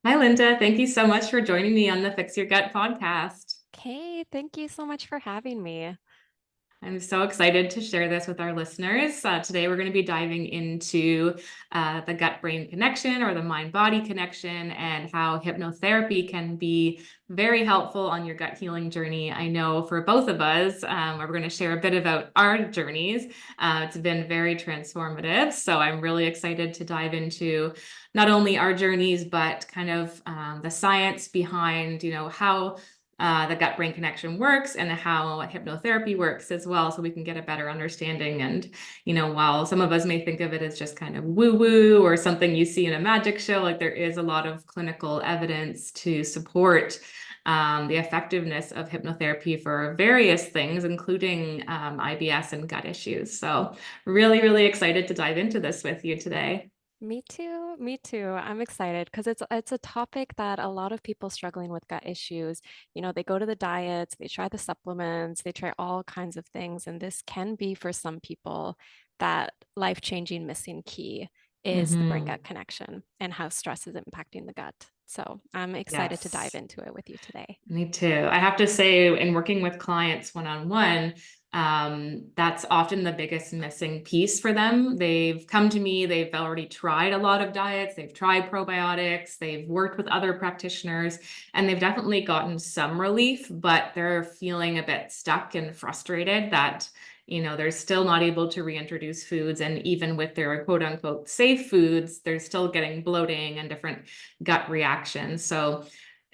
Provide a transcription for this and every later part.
Hi, Linda. Thank you so much for joining me on the Fix Your Gut podcast. Okay, thank you so much for having me. I'm so excited to share this with our listeners. Today, we're going to be diving into the gut brain connection or the mind body connection and how hypnotherapy can be very helpful on your gut healing journey. I know for both of us, we're going to share a bit about our journeys. It's been very transformative. So I'm really excited to dive into not only our journeys, but kind of the science behind, how the gut brain connection works and how hypnotherapy works as well, so we can get a better understanding. And, while some of us may think of it as just kind of woo woo or something you see in a magic show, like there is a lot of clinical evidence to support the effectiveness of hypnotherapy for various things, including IBS and gut issues. So, really, really excited to dive into this with you today. Me too. Me too. I'm excited because it's a topic that a lot of people struggling with gut issues, they go to the diets, they try the supplements, they try all kinds of things, and this can be for some people that life-changing missing key is the brain-gut Hmm. connection and how stress is impacting the gut. So I'm excited to dive Yes. into it with you today. Me too. I have to say, in working with clients one on one, that's often the biggest missing piece for them. They've come to me, they've already tried a lot of diets, they've tried probiotics, they've worked with other practitioners, and they've definitely gotten some relief, but they're feeling a bit stuck and frustrated that they're still not able to reintroduce foods. And even with their quote unquote safe foods, they're still getting bloating and different gut reactions. So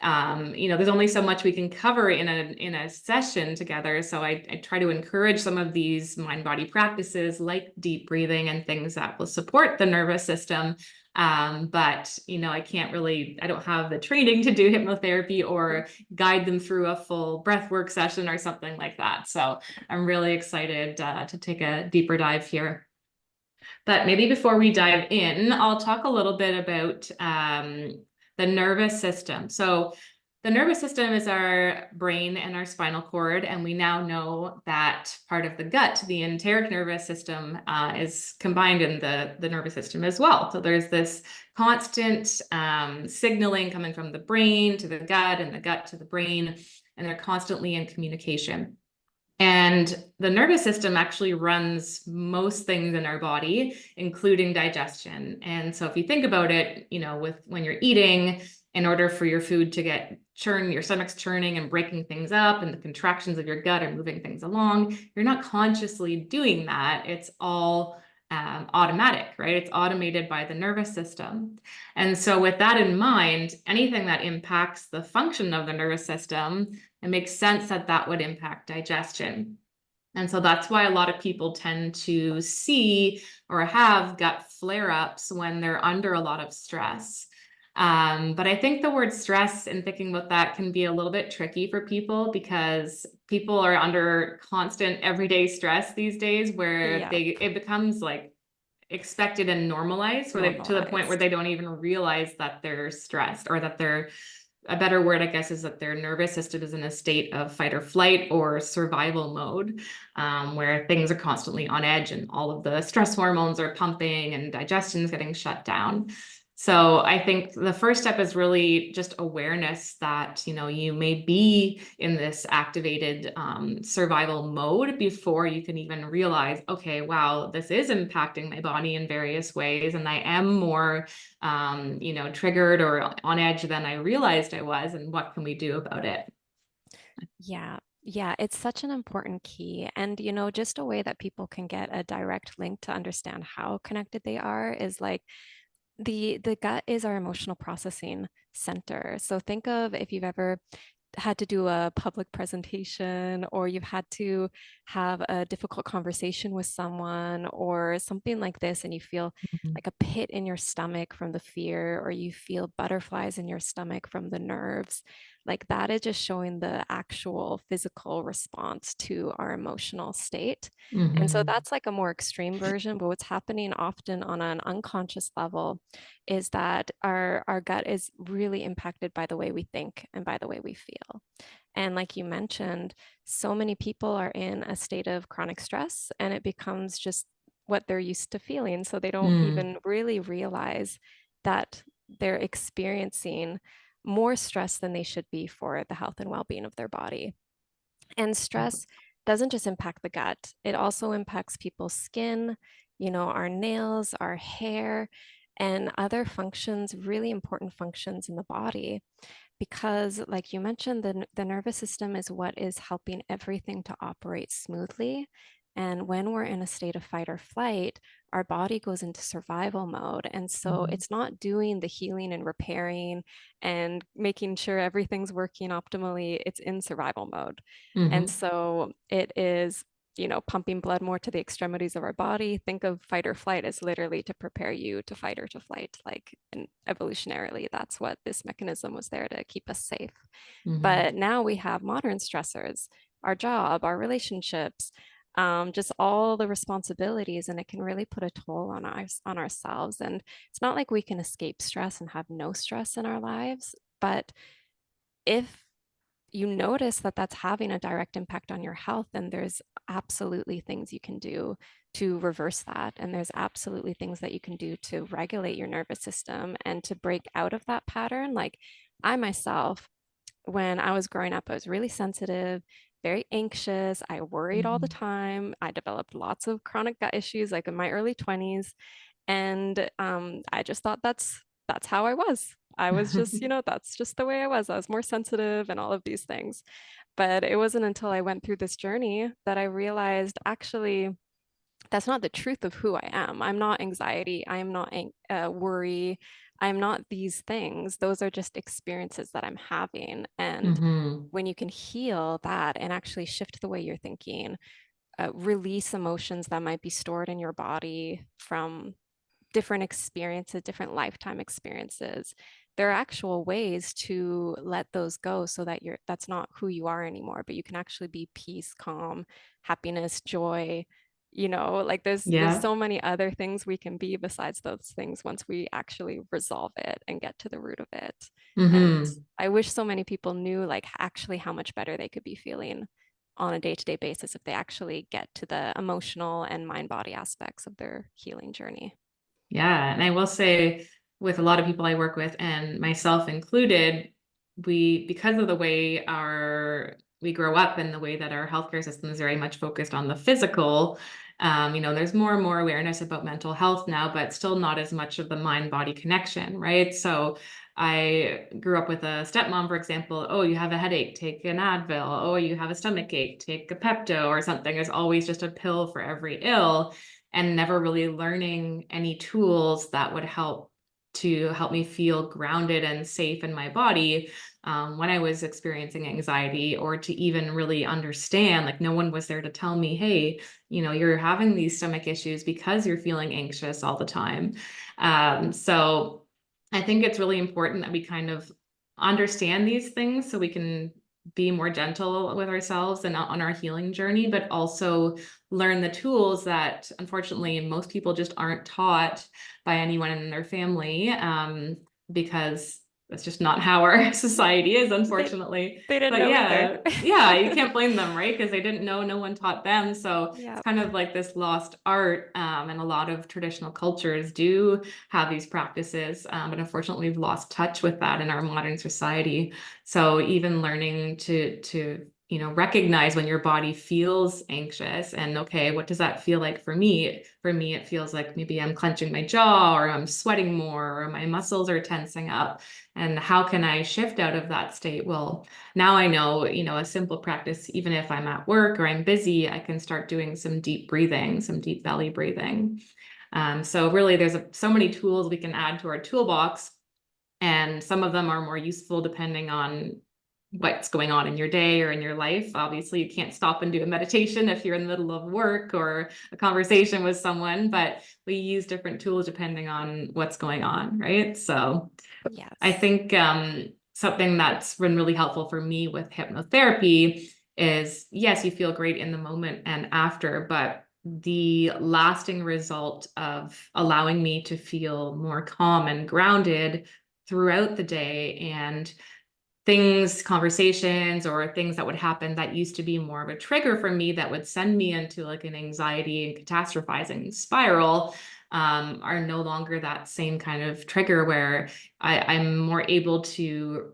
there's only so much we can cover in a session together. So I try to encourage some of these mind body practices like deep breathing and things that will support the nervous system. But I don't have the training to do hypnotherapy or guide them through a full breath work session or something like that. So I'm really excited to take a deeper dive here. But maybe before we dive in, I'll talk a little bit about the nervous system. So, the nervous system is our brain and our spinal cord, and we now know that part of the gut, the enteric nervous system, is combined in the nervous system as well. So, there's this constant signaling coming from the brain to the gut and the gut to the brain, and they're constantly in communication. And the nervous system actually runs most things in our body, including digestion. And so if you think about it, with when you're eating, in order for your food to get churn, your stomach's churning and breaking things up, and the contractions of your gut are moving things along, you're not consciously doing that. It's all automatic, right? It's automated by the nervous system. And so, with that in mind, anything that impacts the function of the nervous system, it makes sense that that would impact digestion. And so that's why a lot of people tend to see or have gut flare ups when they're under a lot of stress. But I think the word stress and thinking about that can be a little bit tricky for people because people are under constant everyday stress these days where Yeah, it becomes like expected and normalized where they to the point where normalized. they don't even realize that they're stressed or that they're a better word, I guess, is that their nervous system is in a state of fight or flight or survival mode, where things are constantly on edge and all of the stress hormones are pumping and digestion is getting shut down. So I think the first step is really just awareness that, you may be in this activated survival mode before you can even realize, okay, wow, this is impacting my body in various ways. And I am more triggered or on edge than I realized I was, and what can we do about it? Yeah. Yeah, it's such an important key. And, just a way that people can get a direct link to understand how connected they are is like the gut is our emotional processing center. So think of if you've ever had to do a public presentation or you've had to have a difficult conversation with someone or something like this, and you feel Mhm. like a pit in your stomach from the fear, or you feel butterflies in your stomach from the nerves, like that is just showing the actual physical response to our emotional state. And so Mhm. that's like a more extreme version, but what's happening often on an unconscious level is that our gut is really impacted by the way we think and by the way we feel. And like you mentioned, so many people are in a state of chronic stress, and it becomes just what they're used to feeling. So they don't Mm. even really realize that they're experiencing more stress than they should be for the health and well-being of their body. And stress doesn't just impact the gut, it also impacts people's skin, our nails, our hair, and other functions, really important functions in the body. Because, like you mentioned, the nervous system is what is helping everything to operate smoothly. And when we're in a state of fight or flight, our body goes into survival mode. And so Mhm. it's not doing the healing and repairing and making sure everything's working optimally. It's in survival mode. And Mhm. so it is, pumping blood more to the extremities of our body. Think of fight or flight as literally to prepare you to fight or to flight. Like, and evolutionarily, that's what this mechanism was there to keep us safe. Mhm. But now we have modern stressors, our job, our relationships, just all the responsibilities, and it can really put a toll on us, on ourselves. And it's not like we can escape stress and have no stress in our lives, but if you notice that that's having a direct impact on your health, then there's absolutely things you can do to reverse that. And there's absolutely things that you can do to regulate your nervous system and to break out of that pattern. Like I myself, when I was growing up, I was really sensitive, very anxious. I worried all the Mhm. time. I developed lots of chronic gut issues, like in my early 20s. And I just thought that's how I was. I was just, that's just the way I was. I was more sensitive and all of these things. But it wasn't until I went through this journey that I realized actually that's not the truth of who I am. I'm not anxiety. I am not worry. I'm not these things. Those are just experiences that I'm having. And Mhm. when you can heal that and actually shift the way you're thinking, release emotions that might be stored in your body from different experiences, different lifetime experiences. There are actual ways to let those go so that that's not who you are anymore, but you can actually be peace, calm, happiness, joy. Like there's Yeah. so many other things we can be besides those things once we actually resolve it and get to the root of it. And Mhm. I wish so many people knew like actually how much better they could be feeling on a day-to-day basis if they actually get to the emotional and mind-body aspects of their healing journey. Yeah, and I will say with a lot of people I work with and myself included, we because of the way our we grow up and the way that our healthcare system is very much focused on the physical, there's more and more awareness about mental health now, but still not as much of the mind-body connection, right? So I grew up with a stepmom, for example. Oh, you have a headache, take an Advil. Oh, you have a stomach ache, take a Pepto or something. There's always just a pill for every ill and never really learning any tools that would help me feel grounded and safe in my body when I was experiencing anxiety, or to even really understand, like, no one was there to tell me, hey, you're having these stomach issues because you're feeling anxious all the time. So I think it's really important that we kind of understand these things so we can be more gentle with ourselves and on our healing journey, but also learn the tools that unfortunately most people just aren't taught by anyone in their family, because that's just not how our society is, They unfortunately. they didn't But know either. yeah, you can't blame them, right? Because they didn't know, no one taught them. So it's Yep. kind of like this lost art. And a lot of traditional cultures do have these practices, but unfortunately, we've lost touch with that in our modern society. So even learning to recognize when your body feels anxious, and okay, what does that feel like for me? For me, it feels like maybe I'm clenching my jaw, or I'm sweating more, or my muscles are tensing up. And how can I shift out of that state? Well, now I know, a simple practice, even if I'm at work or I'm busy, I can start doing some deep breathing, some deep belly breathing. So really, there's so many tools we can add to our toolbox, and some of them are more useful depending on what's going on in your day or in your life. Obviously, you can't stop and do a meditation if you're in the middle of work or a conversation with someone, but we use different tools depending on what's going on, right? So I Yes. think something that's been really helpful for me with hypnotherapy is, yes, you feel great in the moment and after, but the lasting result of allowing me to feel more calm and grounded throughout the day, and things, conversations, or things that would happen that used to be more of a trigger for me that would send me into like an anxiety and catastrophizing spiral, are no longer that same kind of trigger where I'm more able to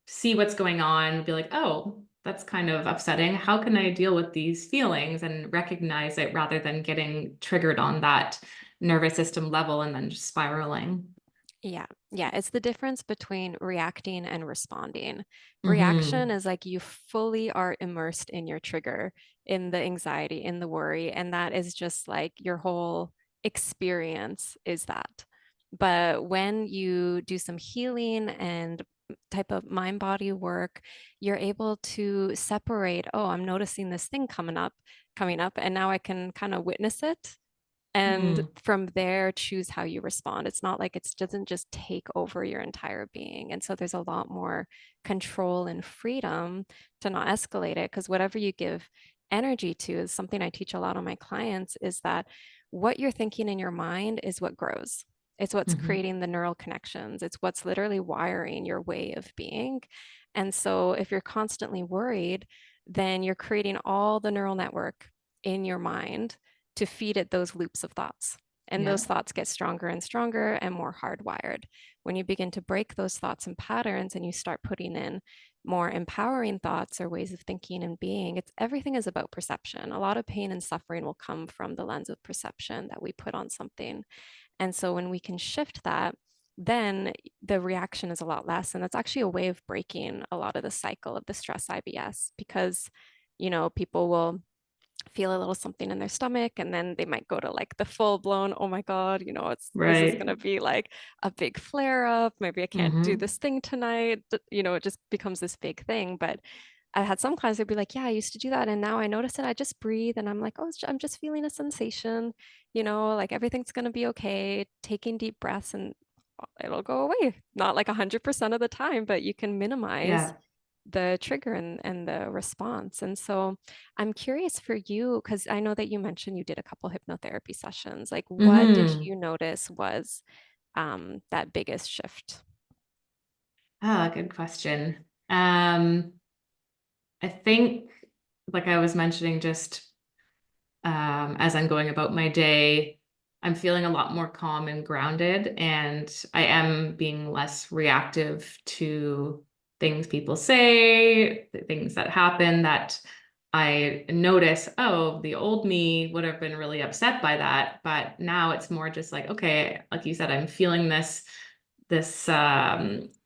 see what's going on, be like, oh, that's kind of upsetting. How can I deal with these feelings and recognize it rather than getting triggered on that nervous system level and then just spiraling? Yeah, yeah, it's the difference between reacting and responding. Reaction Mm-hmm. is like you fully are immersed in your trigger, in the anxiety, in the worry, and that is just like your whole experience is that. But when you do some healing and type of mind body work, you're able to separate, oh, I'm noticing this thing coming up, and now I can kind of witness it and Mm-hmm. from there choose how you respond. It's not like it doesn't just take over your entire being. And so there's a lot more control and freedom to not escalate it, because whatever you give energy to is something I teach a lot of my clients, is that what you're thinking in your mind is what grows. It's what's Mm-hmm. creating the neural connections. It's what's literally wiring your way of being. And so if you're constantly worried, then you're creating all the neural network in your mind to feed it those loops of thoughts. And Yeah. those thoughts get stronger and stronger and more hardwired. When you begin to break those thoughts and patterns and you start putting in more empowering thoughts or ways of thinking and being, it's everything is about perception. A lot of pain and suffering will come from the lens of perception that we put on something. And so when we can shift that, then the reaction is a lot less. And that's actually a way of breaking a lot of the cycle of the stress IBS because, people will feel a little something in their stomach and then they might go to like the full blown, oh my God, is this going Right. to be like a big flare up? Maybe I can't do Mm-hmm. this thing tonight. It just becomes this big thing. But I had some clients that'd be like, yeah, I used to do that. And now I notice it. I just breathe and I'm like, oh, I'm just feeling a sensation, like everything's going to be okay. Taking deep breaths and it'll go away. Not like 100% of the time, but you can minimize Yeah. the trigger and the response. And so I'm curious for you, because I know that you mentioned you did a couple hypnotherapy sessions. Like, what did Mm-hmm. you notice was that biggest shift? Ah, good question. I think, like I was mentioning, just as I'm going about my day, I'm feeling a lot more calm and grounded, and I am being less reactive to things people say, the things that happen that I notice, oh, the old me would have been really upset by that, but now it's more just like, okay, like you said, I'm feeling this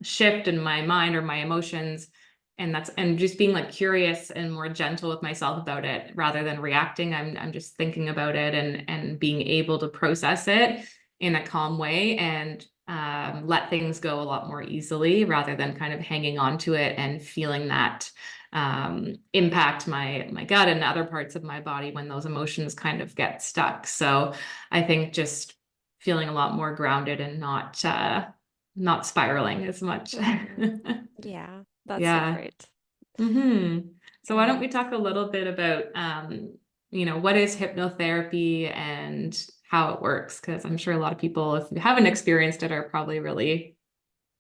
shift in my mind or my emotions, and just being like curious and more gentle with myself about it rather than reacting. I'm just thinking about it and being able to process it in a calm way and let things go a lot more easily rather than kind of hanging on to it and feeling that impact my gut and other parts of my body when those emotions kind of get stuck. So I think just feeling a lot more grounded and not spiraling as much. Mhm. Yeah, that's so Yeah. great. So why don't And we talk a little bit about what is hypnotherapy and how it works? Because I'm sure a lot of people, if you haven't experienced it, are probably really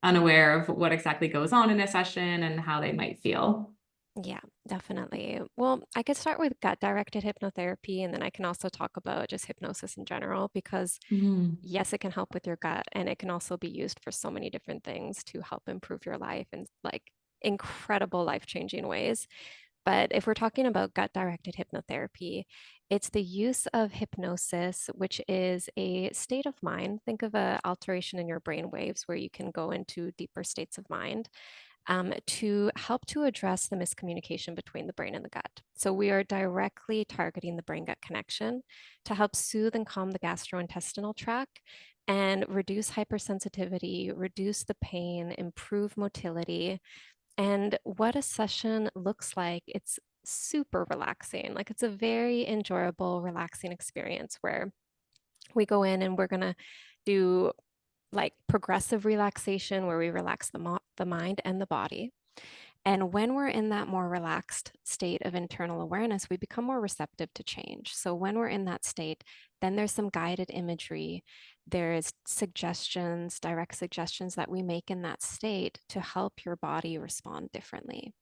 unaware of what exactly goes on in a session and how they might feel. yeah, definitely. Well, I could start with gut-directed hypnotherapy, and then I can also talk about just hypnosis in general, because Mhm. yes, it can help with your gut, and it can also be used for so many different things to help improve your life in like incredible life-changing ways. But if we're talking about gut-directed hypnotherapy, it's the use of hypnosis, which is a state of mind. Think of an alteration in your brain waves where you can go into deeper states of mind to help to address the miscommunication between the brain and the gut. So we are directly targeting the brain gut connection to help soothe and calm the gastrointestinal tract and reduce hypersensitivity, reduce the pain, improve motility. And what a session looks like, it's super relaxing. Like it's a very enjoyable, relaxing experience where we go in and we're going to do like progressive relaxation where we relax the mind and the body. And when we're in that more relaxed state of internal awareness, we become more receptive to change. So when we're in that state, then there's some guided imagery. There's suggestions, direct suggestions that we make in that state to help your body respond differently.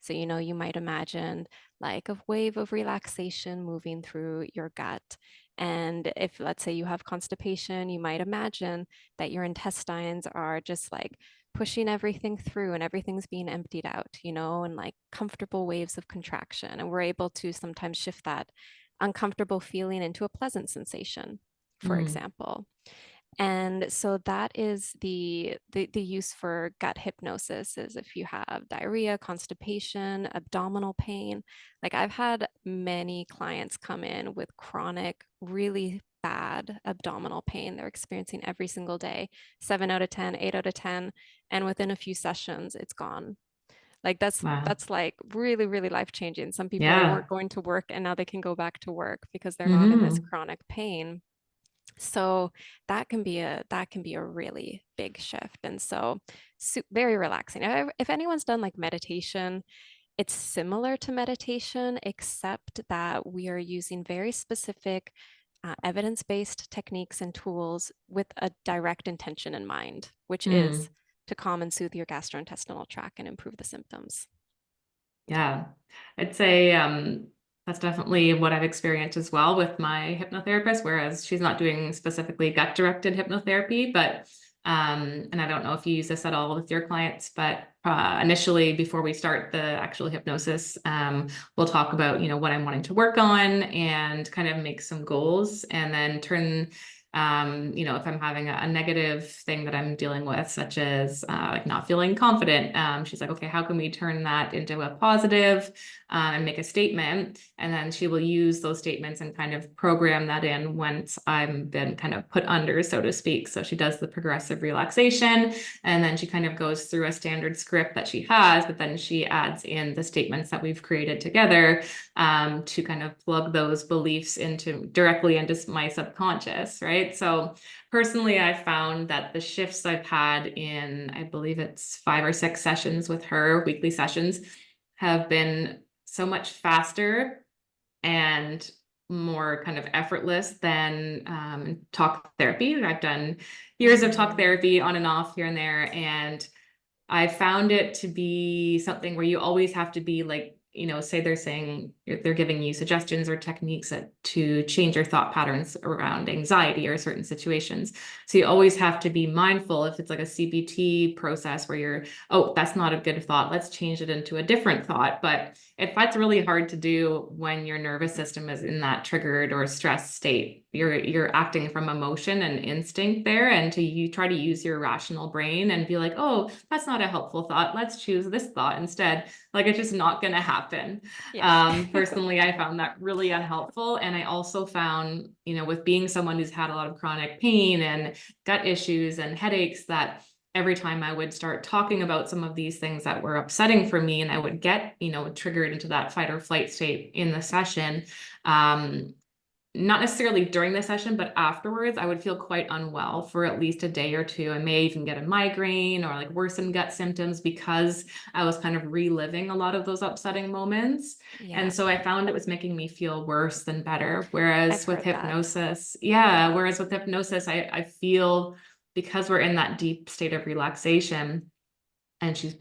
So, you might imagine like a wave of relaxation moving through your gut. And if, let's say, you have constipation, you might imagine that your intestines are just like pushing everything through and everything's being emptied out, and like comfortable waves of contraction. And we're able to sometimes shift that uncomfortable feeling into a pleasant sensation, for Mm. example. And so that is the use for gut hypnosis is if you have diarrhea, constipation, abdominal pain. Like I've had many clients come in with chronic, really bad abdominal pain they're experiencing every single day, 7 out of 10, 8 out of 10, and within a few sessions it's gone. Like that's Wow. that's like really, really life-changing. Some people weren't Yeah. going to work and now they can go back to work because they're not in this Mm-hmm. chronic pain. So that can be a really big shift. And so very relaxing. If anyone's done like meditation, it's similar to meditation, except that we are using very specific evidence-based techniques and tools with a direct intention in mind, which is Mm. to calm and soothe your gastrointestinal tract and improve the symptoms. Yeah. I'd say that's definitely what I've experienced as well with my hypnotherapist, whereas she's not doing specifically gut-directed hypnotherapy, but and I don't know if you use this at all with your clients, but initially before we start the actual hypnosis, we'll talk about, what I'm wanting to work on and kind of make some goals and then turn if I'm having a negative thing that I'm dealing with, such as like not feeling confident, she's like, okay, how can we turn that into a positive and make a statement? And then she will use those statements and kind of program that in once I'm been kind of put under, so to speak. So she does the progressive relaxation, and then she kind of goes through a standard script that she has, but then she adds in the statements that we've created together to kind of plug those beliefs directly into my subconscious, right? So personally, I found that the shifts I've had in, I believe it's 5 or 6 sessions with her, weekly sessions, have been so much faster and more kind of effortless than talk therapy. I've done years of talk Mhm. therapy on and off here and there, and I found it to be something where you always have to be like, say they're giving you suggestions or techniques to change your thought patterns around anxiety or certain situations. So you always have to be mindful if it's like a CBT process where oh, that's not a good thought. Let's change it into a different thought. But that's really hard to do when your nervous system is in that triggered or stressed state. You're acting from emotion and instinct there, and you try to use your rational brain and be like, oh, that's not a helpful thought. Let's choose this thought instead. Like it's just not going to happen. Yeah. Personally, I found that really unhelpful, and I also found, with being someone who's had a lot of chronic pain and gut issues and headaches, that every time I would start talking about some of these things that were upsetting for me and I would get, triggered into that fight or flight state in the session, not necessarily during the session, but afterwards, I would feel quite unwell for at least a day or two. I may even get a migraine or like worsen gut symptoms because I was kind of reliving a lot of those upsetting moments. Yeah, And so I found it was making me feel worse than better. I've heard that. Whereas with hypnosis, I feel, because we're in that deep state of relaxation, and she's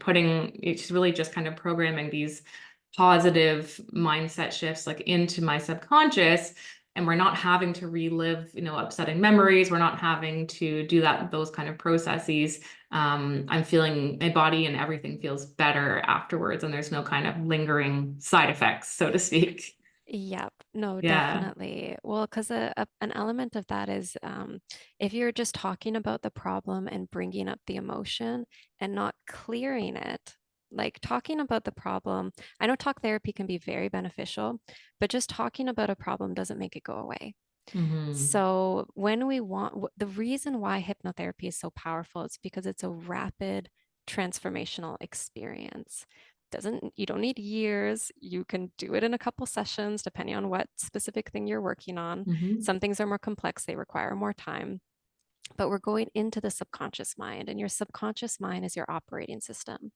really just kind of programming these positive mindset shifts like into my subconscious, and we're not having to relive, upsetting memories. We're not having to do those kind of processes. I'm feeling my body and everything feels better afterwards, and there's no kind of lingering side effects, so to speak. Yep. No, Yeah. definitely. Well, because an element of that is if you're just talking about the problem and bringing up the emotion and not clearing it, like talking about the problem, I know talk therapy can be very beneficial, but just talking about a problem doesn't make it go away. Hmm. So when we the reason why hypnotherapy is so powerful is because it's a rapid transformational experience. Doesn't You don't need years. You can do it in a couple sessions depending on what specific thing you're working on. Hmm. Some things are more complex, they require more time. But we're going into the subconscious mind, and your subconscious mind is your operating system.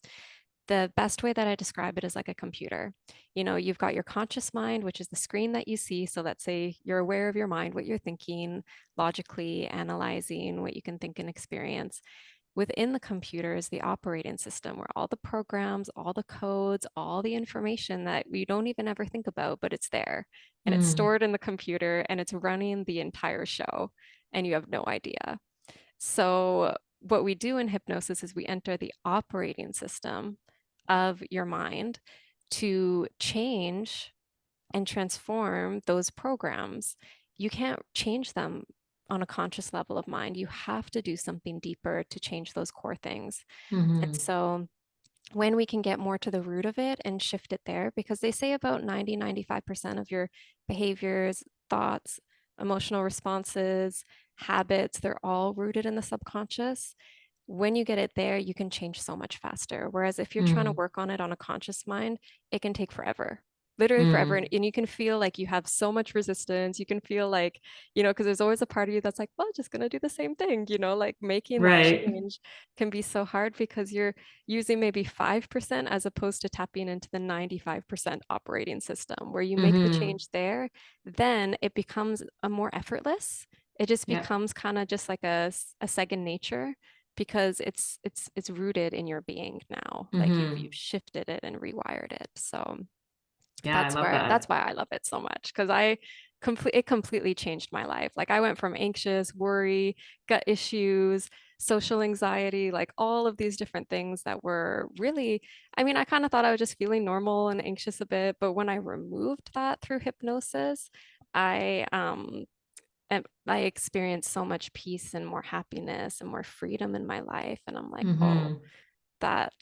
the best way that I describe it is like a computer. You know, you've got your conscious mind, which is the screen that you see. So let's say you're aware of your mind, what you're thinking, logically analyzing what you can think and experience. Within the computer is the operating system where all the programs, all the codes, all the information that we don't even ever think about, but it's there and it's Mm. stored in the computer and it's running the entire show and you have no idea. So, what we do in hypnosis is we enter the operating system of your mind to change and transform those programs. You can't change them on a conscious level of mind. You have to do something deeper to change those core things. And Mm-hmm. so, when we can get more to the root of it and shift it there, because they say about 90-95% of your behaviors, thoughts, emotional responses, habits, they're all rooted in the subconscious. When you get it there, you can change so much faster. Whereas if you're trying to Mm. work on it on a conscious mind, it can take forever. Literally forever. Mm. And you can feel like you have so much resistance. You can feel like, because there's always a part of you that's like, well, just going to do the same thing, like making that Right. change can be so hard because you're using maybe 5% as opposed to tapping into the 95% operating system where you make the Mm-hmm. change there, then it becomes a more effortless. It just Yeah. becomes kind of just like a second nature because it's rooted in your being now. Like you've Mm-hmm. shifted it and rewired it. So Yeah, I love that's that. why I love it so much because it completely changed my life. Like I went from anxious, worry, gut issues, social anxiety, like all of these different things that were really, I mean, I kind of thought I was just feeling normal and anxious a bit, but when I removed that through hypnosis, I and I experienced so much peace and more happiness and more freedom in my life. And I'm like, oh, Mm-hmm. that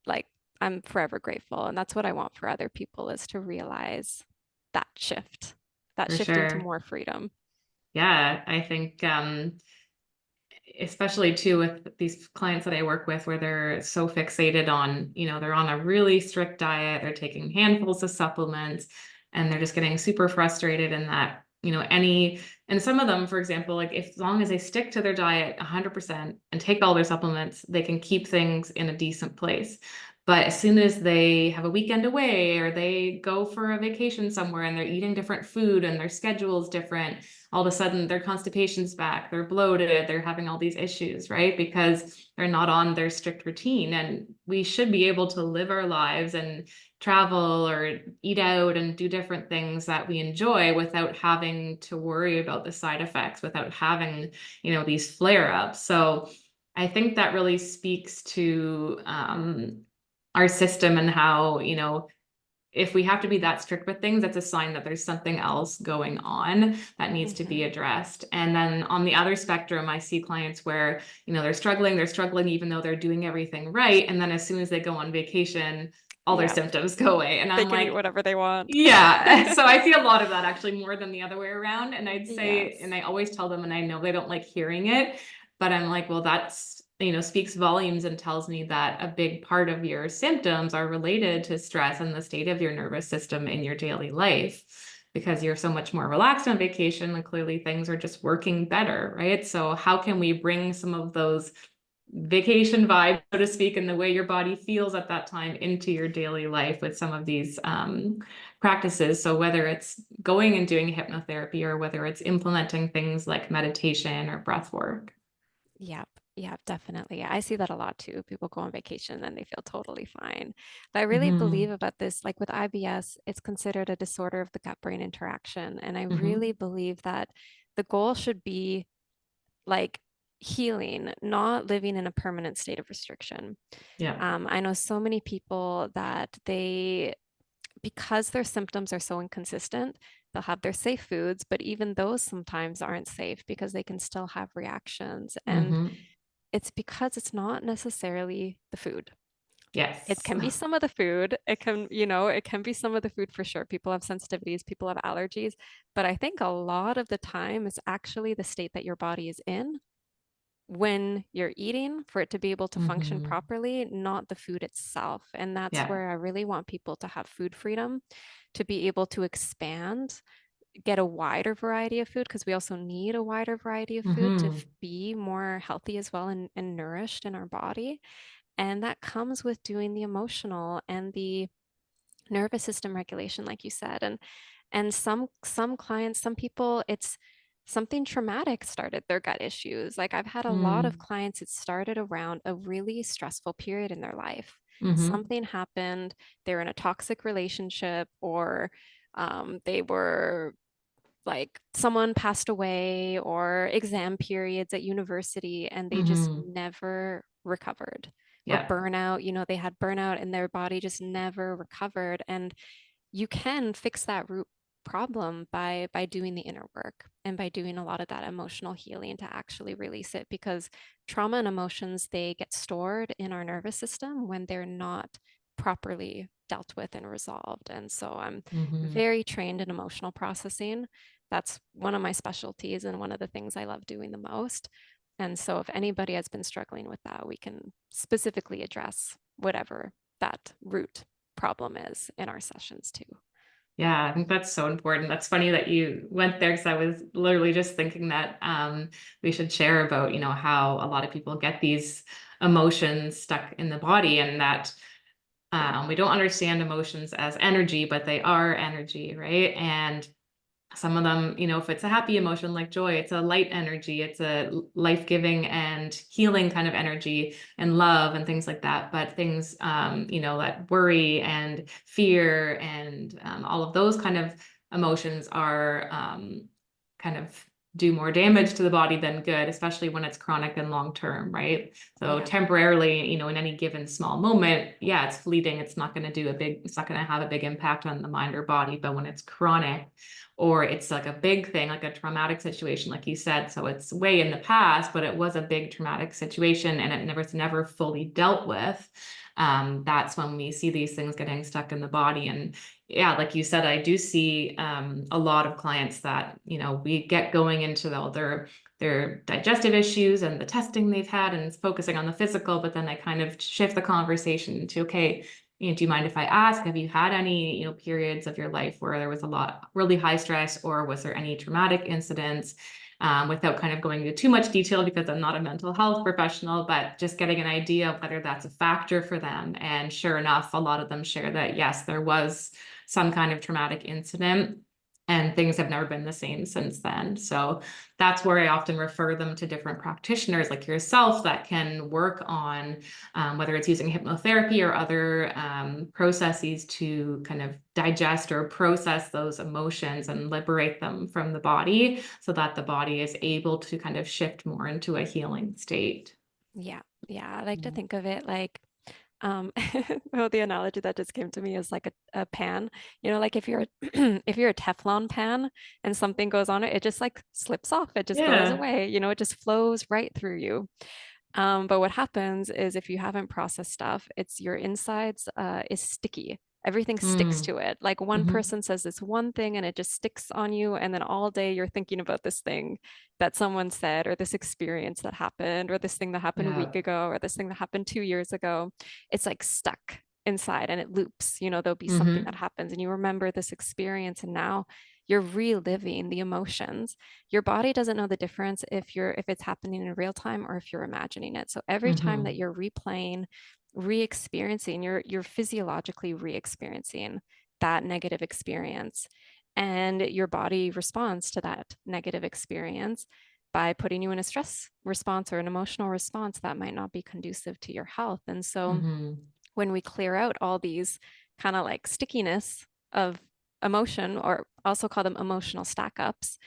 like I'm forever grateful. And that's what I want for other people is to realize that shift, that For shift into sure. more freedom. Yeah, I think especially too with these clients that I work with where they're so fixated on, they're on a really strict diet, they're taking handfuls of supplements, and they're just getting super frustrated in that, and some of them, for example, like if as long as they stick to their diet 100% and take all their supplements, they can keep things in a decent place. But as soon as they have a weekend away or they go for a vacation somewhere and they're eating different food and their schedule's different, all of a sudden their constipation's back, they're bloated, they're having all these issues, right? Because they're not on their strict routine. And we should be able to live our lives and travel or eat out and do different things that we enjoy without having to worry about the side effects, without having, these flare-ups. So I think that really speaks to our system and how, if we have to be that strict with things, that's a sign that there's something else going on that needs to be Hmm. addressed. And then on the other spectrum, I see clients where, they're struggling even though they're doing everything right. And then as soon as they go on vacation, all their Yeah, symptoms go away. And they I'm can eat like, whatever they want. yeah. So I see a lot of that actually more than the other way around. And I'd say, and Yes. I always tell them, and I know they don't like hearing it, but I'm like, well, that's, speaks volumes and tells me that a big part of your symptoms are related to stress and the state of your nervous system in your daily life because you're so much more relaxed on vacation and clearly things are just working better, right? So how can we bring some of those vacation vibe, so to speak, and the way your body feels at that time into your daily life with some of these practices. So whether it's going and doing hypnotherapy or whether it's implementing things like meditation or breath work. Yep. Yep, definitely. I see that a lot too. People go on vacation and they feel totally fine. But I really believe Hmm. about this, like with IBS, it's considered a disorder of the gut-brain interaction. And I really Hmm. believe that the goal should be like healing, not living in a permanent state of restriction. Yeah. I know so many people that because their symptoms are so inconsistent, they'll have their safe foods, but even those sometimes aren't safe because they can still have reactions. And Hmm. it's because it's not necessarily the food. It Yes. can be some of the food. It can be some of the food for sure. People have sensitivities, people have allergies, but I think a lot of the time it's actually the state that your body is in when you're eating for it to be able to function Hmm. properly, not the food itself. And that's Yeah. where I really want people to have food freedom, to be able to expand, get a wider variety of food, because we also need a wider variety of food to Hmm. be more healthy as well and nourished in our body. And that comes with doing the emotional and the nervous system regulation, like you said. And some clients, some people, it's something traumatic started their gut issues. Like I've had a lot of Mm. clients, it started around a really stressful period in their life. Mm-hmm. Something happened, they're in a toxic relationship, or they were like someone passed away, or exam periods at university, and they just Mm-hmm. never recovered. Or Yeah. burnout, they had burnout and their body just never recovered. And you can fix that root problem by doing the inner work and by doing a lot of that emotional healing to actually release it, because trauma and emotions, they get stored in our nervous system when they're not properly dealt with and resolved. And so I'm Mm-hmm. very trained in emotional processing. That's one of my specialties and one of the things I love doing the most. And so if anybody has been struggling with that, we can specifically address whatever that root problem is in our sessions too. Yeah, I think that's so important. That's funny that you went there because I was literally just thinking that we should share about, how a lot of people get these emotions stuck in the body and that we don't understand emotions as energy, but they are energy, right? And some of them, if it's a happy emotion like joy, it's a light energy, it's a life-giving and healing kind of energy and love and things like that. But things, that worry and fear and all of those kind of emotions are kind of do more damage to the body than good, especially when it's chronic and long term, right? So Yeah. temporarily, in any given small moment, yeah, it's fleeting. It's not going to have a big impact on the mind or body. But when it's chronic, or it's like a big thing, like a traumatic situation, like you said, so it's way in the past, but it was a big traumatic situation and it's never fully dealt with. That's when we see these things getting stuck in the body. And yeah, like you said, I do see a lot of clients that, we get going into their digestive issues and the testing they've had and it's focusing on the physical, but then I kind of shift the conversation to, okay, do you mind if I ask, have you had any, periods of your life where there was a lot really high stress, or was there any traumatic incidents? Without kind of going into too much detail because I'm not a mental health professional, but just getting an idea of whether that's a factor for them. And sure enough, a lot of them share that yes, there was some kind of traumatic incident and things have never been the same since then. So that's where I often refer them to different practitioners like yourself that can work on whether it's using hypnotherapy or other processes to kind of digest or process those emotions and liberate them from the body so that the body is able to kind of shift more into a healing state. Yeah. Yeah. I like to Mm. think of it like, um, well, the analogy that just came to me is like a pan. Like if you're if you're a Teflon pan and something goes on it, it just like slips off. It just goes Yeah. away. It just flows right through you. But what happens is if you haven't processed stuff, it's your insides is sticky. Everything sticks Mm. to it. Like one Hmm. person says this one thing and it just sticks on you. And then all day you're thinking about this thing that someone said, or this experience that happened, or this thing that happened a week Yeah. ago, or this thing that happened 2 years ago. It's like stuck inside and it loops. There'll be something that Hmm. happens and you remember this experience and now you're reliving the emotions. Your body doesn't know the difference if it's happening in real time or if you're imagining it. So every time that Hmm. you're replaying, re-experiencing, you're physiologically re-experiencing that negative experience. And your body responds to that negative experience by putting you in a stress response or an emotional response that might not be conducive to your health. And so Hmm. when we clear out all these kind of like stickiness of emotion, or also call them emotional stack ups,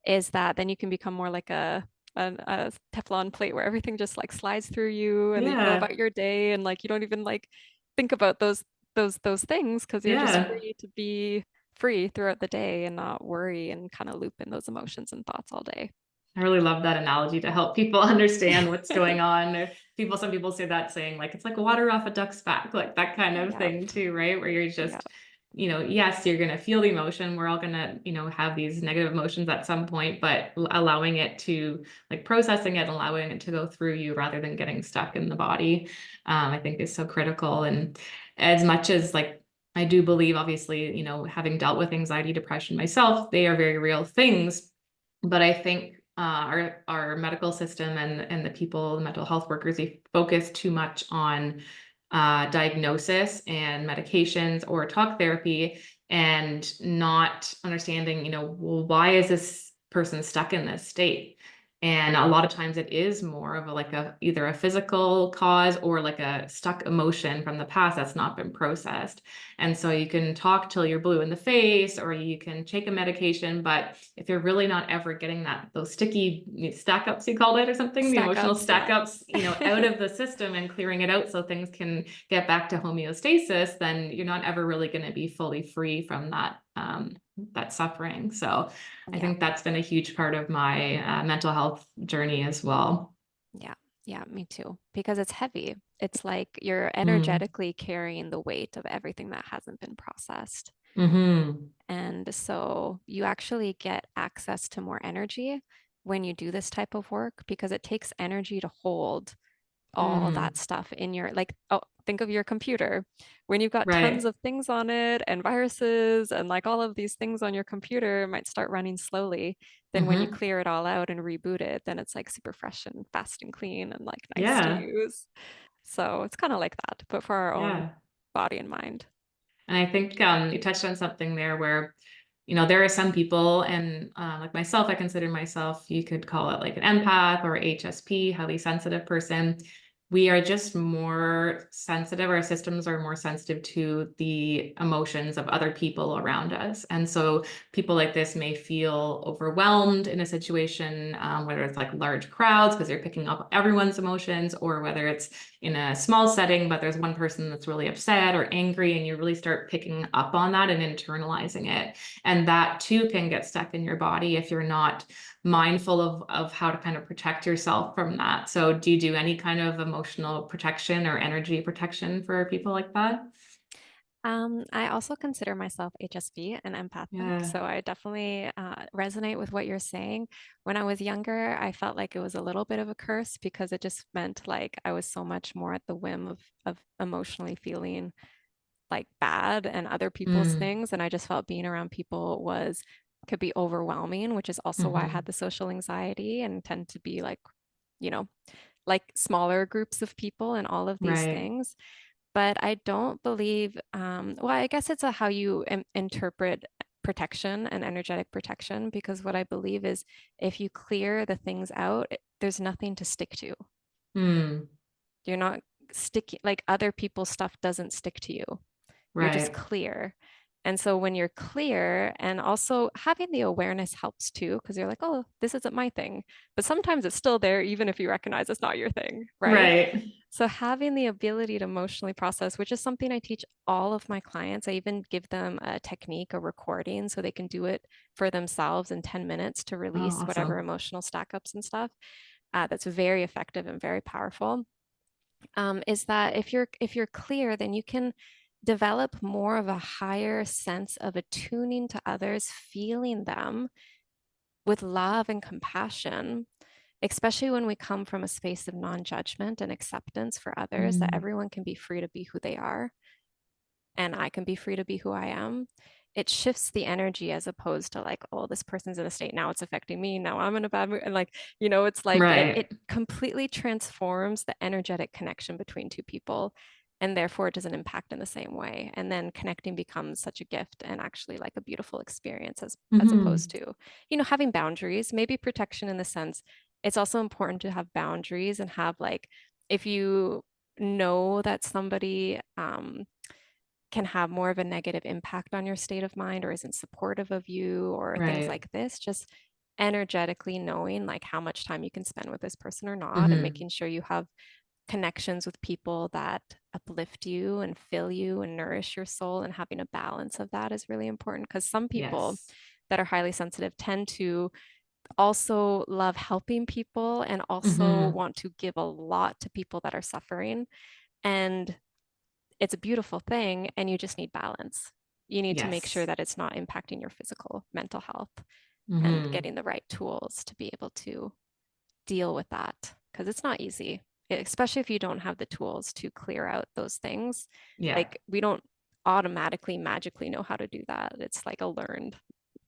is that then you can become more like a Teflon plate where everything just like slides through you and you go Yeah. about your day and like you don't even like think about those things because you're just Yeah. free to be free throughout the day and not worry and kind of loop in those emotions and thoughts all day. I really love that analogy to help people understand what's going on. Some people say that saying like it's like water off a duck's back, like that kind of Yep. thing too, right? Where you're Yep. just, yes, you're gonna feel the emotion. We're all gonna, have these negative emotions at some point, but allowing it to like processing it, allowing it to go through you rather than getting stuck in the body, I think is so critical. And as much as like I do believe, obviously, having dealt with anxiety, depression myself, they are very real things. But I think our medical system and the people, the mental health workers, we focus too much on diagnosis and medications or talk therapy, and not understanding, well, why is this person stuck in this state? And a lot of times it is more of either a physical cause or like a stuck emotion from the past that's not been processed. And so you can talk till you're blue in the face, or you can take a medication, but if you're really not ever getting those sticky stack ups, you called it, or something, the Stack emotional ups, stack yeah. ups, out of the system and clearing it out so things can get back to homeostasis, then you're not ever really going to be fully free from that suffering. So I Yeah. think that's been a huge part of my mental health journey as well. Yeah. Yeah, me too. Because it's heavy. It's like you're Mm. energetically carrying the weight of everything that hasn't been processed. Hmm. And so you actually get access to more energy when you do this type of work because it takes energy to hold all that Mm. stuff in your, like, oh, think of your computer. When you've got tons Right. of things on it and viruses and like all of these things on your computer might start running slowly. Then when you Hmm. clear it all out and reboot it, then it's like super fresh and fast and clean and like nice to Yeah. use. So it's kind of like that, but for our own Yeah. body and mind. And I think you touched on something there where, there are some people, and like myself, I consider myself, you could call it like an empath or HSP, highly sensitive person. We are just more sensitive. Our systems are more sensitive to the emotions of other people around us. And so people like this may feel overwhelmed in a situation, whether it's like large crowds because they're picking up everyone's emotions, or whether it's in a small setting, but there's one person that's really upset or angry, and you really start picking up on that and internalizing it. And that too can get stuck in your body if you're not mindful of how to kind of protect yourself from that. So do you do any kind of emotional protection or energy protection for people like that? I also consider myself HSP and empathic, Yeah. so I definitely resonate with what you're saying. When I was younger, I felt like it was a little bit of a curse because it just meant like I was so much more at the whim of emotionally feeling like bad and other people's Mm. things, and I just felt being around people was could be overwhelming, which is also why I had Hmm. the social anxiety and tend to be like, you know, like smaller groups of people and all of these Right. things. But I don't believe, well, I guess it's a how you interpret protection and energetic protection, because what I believe is if you clear the things out, there's nothing to stick to. Mm. You're not sticky, like other people's stuff doesn't stick to you. You're just Right. clear. And so when you're clear, and also having the awareness helps too, because you're like, oh, this isn't my thing. But sometimes it's still there, even if you recognize it's not your thing, right? Right. So having the ability to emotionally process, which is something I teach all of my clients, I even give them a technique, a recording, so they can do it for themselves in 10 minutes to Oh, release whatever awesome. emotional stack ups and stuff. That's very effective and very powerful. Is that if you're clear, then you can develop more of a higher sense of attuning to others, feeling them with love and compassion, especially when we come from a space of non-judgment and acceptance for others, that Mm. everyone can be free to be who they are and I can be free to be who I am. It shifts the energy as opposed to like, oh, this person's in a state now, it's affecting me. Now I'm in a bad mood. And like, it's like it Right. completely transforms the energetic connection between two people. And therefore it doesn't impact in the same way. And then connecting becomes such a gift and actually like a beautiful experience as opposed Hmm. to, having boundaries, maybe protection in the sense it's also important to have boundaries and have like if you know that somebody can have more of a negative impact on your state of mind or isn't supportive of you or things Right. like this, just energetically knowing like how much time you can spend with this person or not and Hmm. making sure you have connections with people that uplift you and fill you and nourish your soul, and having a balance of that is really important because some people Yes. that are highly sensitive tend to also love helping people and also Hmm. want to give a lot to people that are suffering. And it's a beautiful thing, and you just need balance. You need to make sure Yes. that it's not impacting your physical, mental health and Hmm. getting the right tools to be able to deal with that because it's not easy, especially if you don't have the tools to clear out those things. Yeah. Like we don't automatically, magically know how to do that. It's like a learned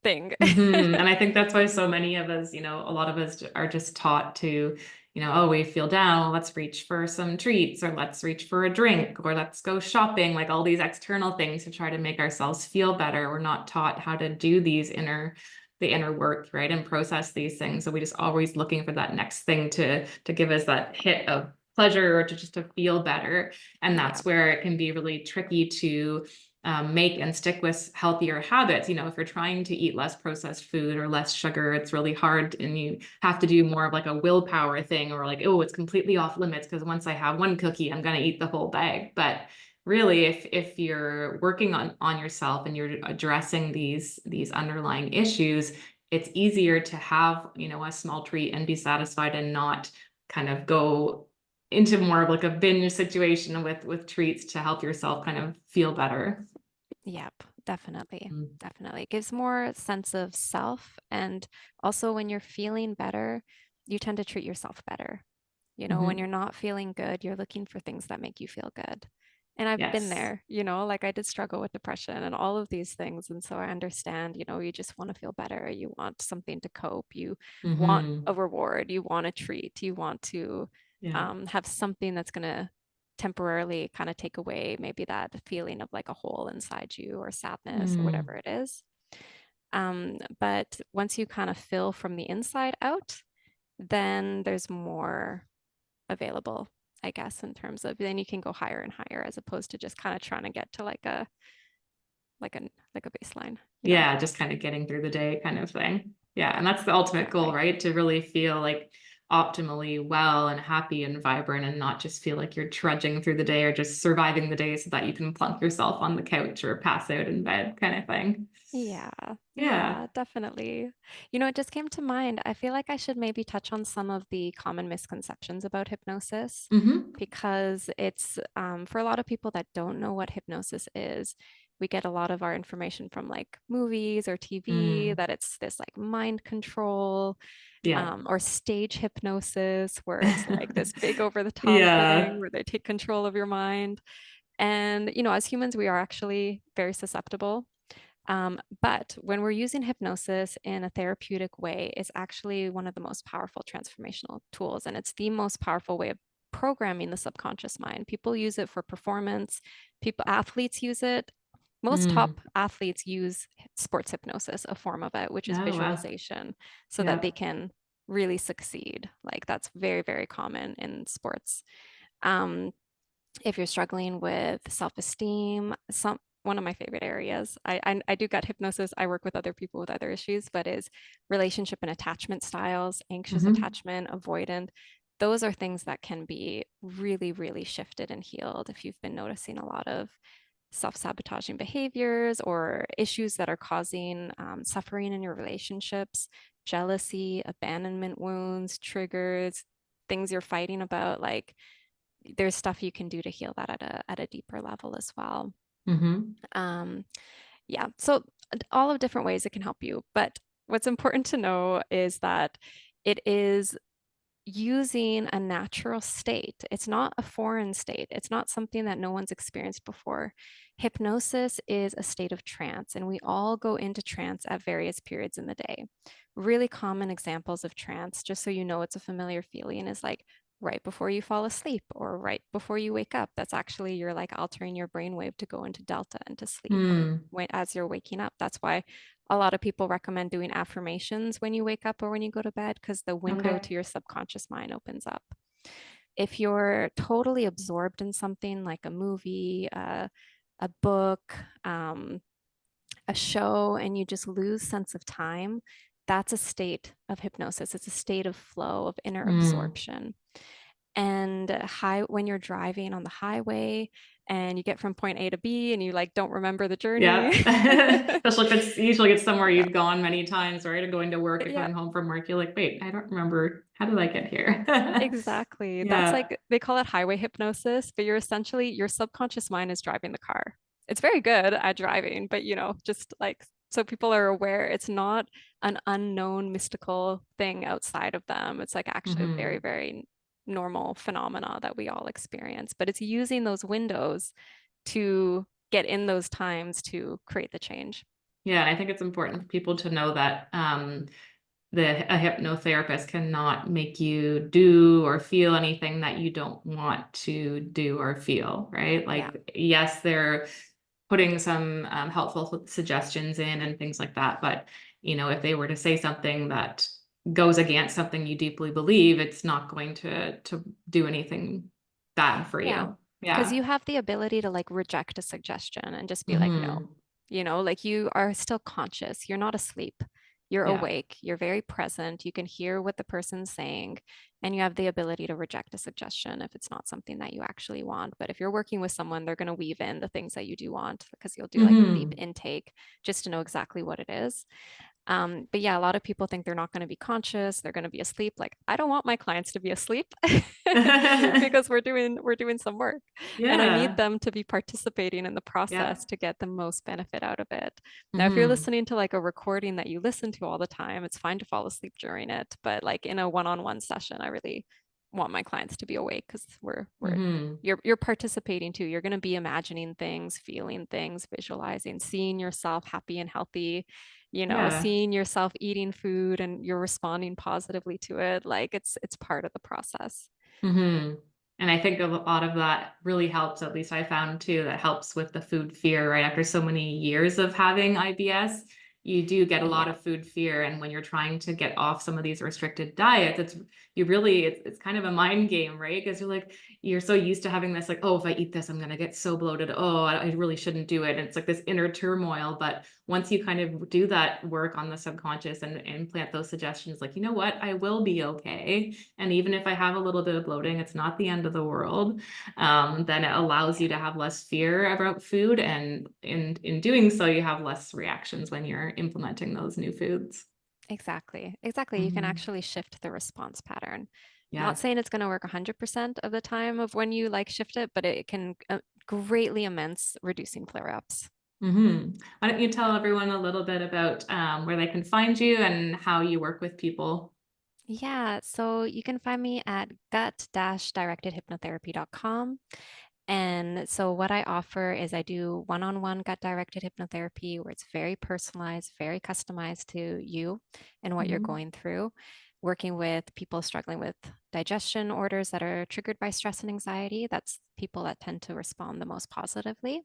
thing. And I think that's why so many of us, a lot of us are just taught to, oh, we feel down, let's reach for some treats, or let's reach for a drink, or let's go shopping, like all these external things to try to make ourselves feel better. We're not taught how to do the inner work, right? And process these things. So we just always looking for that next thing to give us that hit of pleasure or to just to feel better. And Yeah. that's where it can be really tricky to make and stick with healthier habits. If you're trying to eat less processed food or less sugar, it's really hard, and you have to do more of like a willpower thing, or like, oh, it's completely off limits because once I have one cookie, I'm going to eat the whole bag. But really, if you're working on yourself and you're addressing these underlying issues, it's easier to have, a small treat and be satisfied and not kind of go into more of like a binge situation with treats to help yourself kind of feel better. Yep, definitely. Mm. Definitely. It gives more sense of self. And also when you're feeling better, you tend to treat yourself better. When Hmm. you're not feeling good, you're looking for things that make you feel good. And I've been Yes. there, like I did struggle with depression and all of these things. And so I understand, you just want to feel better. You want something to cope. You want Hmm. a reward. You want a treat. You want to Yeah. have something that's going to temporarily kind of take away maybe that feeling of like a hole inside you or sadness or Mm. whatever it is. But once you kind of fill from the inside out, then there's more available, I guess, in terms of then you can go higher and higher as opposed to just kind of trying to get to like a like a baseline. Yeah, just kind of getting through the day kind of thing. Yeah, and that's the ultimate goal, Exactly. right? To really feel like optimally well and happy and vibrant, and not just feel like you're trudging through the day or just surviving the day so that you can plunk yourself on the couch or pass out in bed kind of thing. Yeah, Yeah. yeah, definitely. It just came to mind. I feel like I should maybe touch on some of the common misconceptions about hypnosis Hmm. because it's for a lot of people that don't know what hypnosis is, we get a lot of our information from like movies or TV Mm. that it's this like mind control Yeah. or stage hypnosis where it's like this big over the top Yeah. thing where they take control of your mind. And, as humans, we are actually very susceptible but when we're using hypnosis in a therapeutic way, it's actually one of the most powerful transformational tools. And it's the most powerful way of programming the subconscious mind. People use it for performance, athletes use it. Most Mm. top athletes use sports hypnosis, a form of it, which is Oh, wow. visualization, so that Yeah. they can really succeed. Like that's very, very common in sports. Um, if you're struggling with self-esteem, one of my favorite areas, I do gut hypnosis. I work with other people with other issues, but is relationship and attachment styles, anxious Hmm. attachment, avoidant. Those are things that can be really, really shifted and healed if you've been noticing a lot of self-sabotaging behaviors or issues that are causing suffering in your relationships, jealousy, abandonment wounds, triggers, things you're fighting about, like there's stuff you can do to heal that at a deeper level as well. Hmm. Um, yeah, so all of different ways it can help you. But what's important to know is that it is using a natural state. It's not a foreign state. It's not something that no one's experienced before. Hypnosis is a state of trance, and we all go into trance at various periods in the day. Really common examples of trance, just so you know it's a familiar feeling, is like right before you fall asleep or right before you wake up. That's actually you're like altering your brainwave to go into delta and to sleep Mm. as you're waking up. That's why a lot of people recommend doing affirmations when you wake up or when you go to bed because the window Okay. to your subconscious mind opens up. If you're totally absorbed in something like a movie, a book, a show, and you just lose sense of time, that's a state of hypnosis. It's a state of flow, of inner Mm. absorption. And when you're driving on the highway and you get from point A to B and you like don't remember the journey. Yeah. Especially if it's usually it's somewhere Yeah. you've gone many times, right? Or going to work or Yeah, coming home from work, you're like, wait, I don't remember. How did I get here? exactly. That's Yeah. like they call it highway hypnosis, but you're essentially your subconscious mind is driving the car. It's very good at driving, but just like so people are aware it's not an unknown mystical thing outside of them. It's like actually a very, Hmm. very normal phenomena that we all experience, but it's using those windows to get in those times to create the change. Yeah, and I think it's important for people to know that a hypnotherapist cannot make you do or feel anything that you don't want to do or feel, right? Yeah. Like, yes, they're putting some helpful suggestions in and things like that, but if they were to say something that goes against something you deeply believe, it's not going to do anything bad for Yeah. you. Because Yeah. you have the ability to like reject a suggestion and just be like, no, Hmm. like you are still conscious. You're not asleep. You're Yeah. awake. You're very present. You can hear what the person's saying, and you have the ability to reject a suggestion if it's not something that you actually want. But if you're working with someone, they're going to weave in the things that you do want because you'll do like a deep Hmm. intake just to know exactly what it is. But yeah, a lot of people think they're not going to be conscious, they're going to be asleep. Like, I don't want my clients to be asleep because we're doing some work and I need Yeah. them to be participating in the Yeah. process to get the most benefit out of it. Now, if you're Hmm. listening to like a recording that you listen to all the time, it's fine to fall asleep during it, but like in a one-on-one session, I really want my clients to be awake because we're Hmm. you're participating too. You're going to be imagining things, feeling things, visualizing, seeing yourself happy and healthy, Yeah. seeing yourself eating food and you're responding positively to it. Like it's part of the process. Hmm. And I think a lot of that really helps, at least I found too, that helps with the food fear, right? After so many years of having IBS, you do get a lot Yeah, of food fear. And when you're trying to get off some of these restricted diets, it's kind of a mind game, right? Because you're so used to having this, like, oh, if I eat this, I'm gonna get so bloated. Oh, I really shouldn't do it. And it's like this inner turmoil. But once you kind of do that work on the subconscious and implant those suggestions, like, you know what, I will be okay. And even if I have a little bit of bloating, it's not the end of the world. Then it allows you yeah, to have less fear about food. And in doing so, you have less reactions when you're implementing those new foods. exactly. Exactly. You can Hmm. actually shift the response pattern. Not Yes. saying it's going to work 100% of the time of when you like shift it, but it can greatly immense reducing flare-ups. Hmm. Why don't you Yeah. tell everyone a little bit about where they can find you and how you work with people? Yeah, so you can find me at gut-directedhypnotherapy.com. And so what I offer is I do one-on-one gut-directed hypnotherapy where it's very personalized, very customized to you and what you're Hmm. going through, working with people struggling with digestion orders that are triggered by stress and anxiety. That's people that tend to respond the most positively.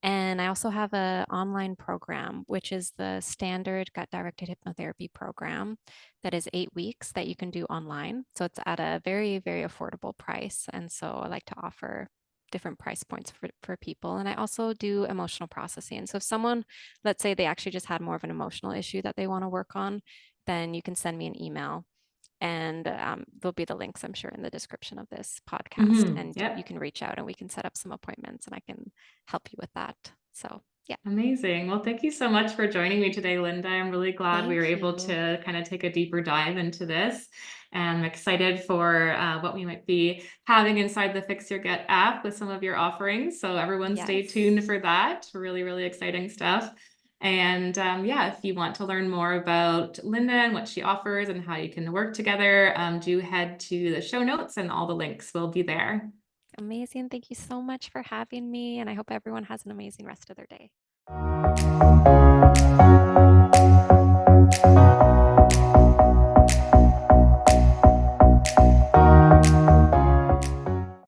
And I also have an online program, which is the standard gut directed hypnotherapy program that is 8 weeks that you can do online. So it's at a very, very affordable price. And so I like to offer different price points for people. And I also do emotional processing. So if someone, let's say they actually just had more of an emotional issue that they want to work on, then you can send me an email and there'll be the links, I'm sure, in the description of this podcast. Hmm. And you Yep. can reach out and we can set up some appointments and I can help you with that. So, yeah, Amazing. Well, thank you so much for joining me today, Linda. I'm really glad we were thank able you. to kind of take a deeper dive into this. And I'm excited for what we might be having inside the Fix Your Gut app with some of your offerings. So everyone stay tuned Yes, for that. Really, really exciting stuff. And yeah, if you want to learn more about Linda and what she offers and how you can work together, do head to the show notes and all the links will be there. amazing. Thank you so much for having me. And I hope everyone has an amazing rest of their day.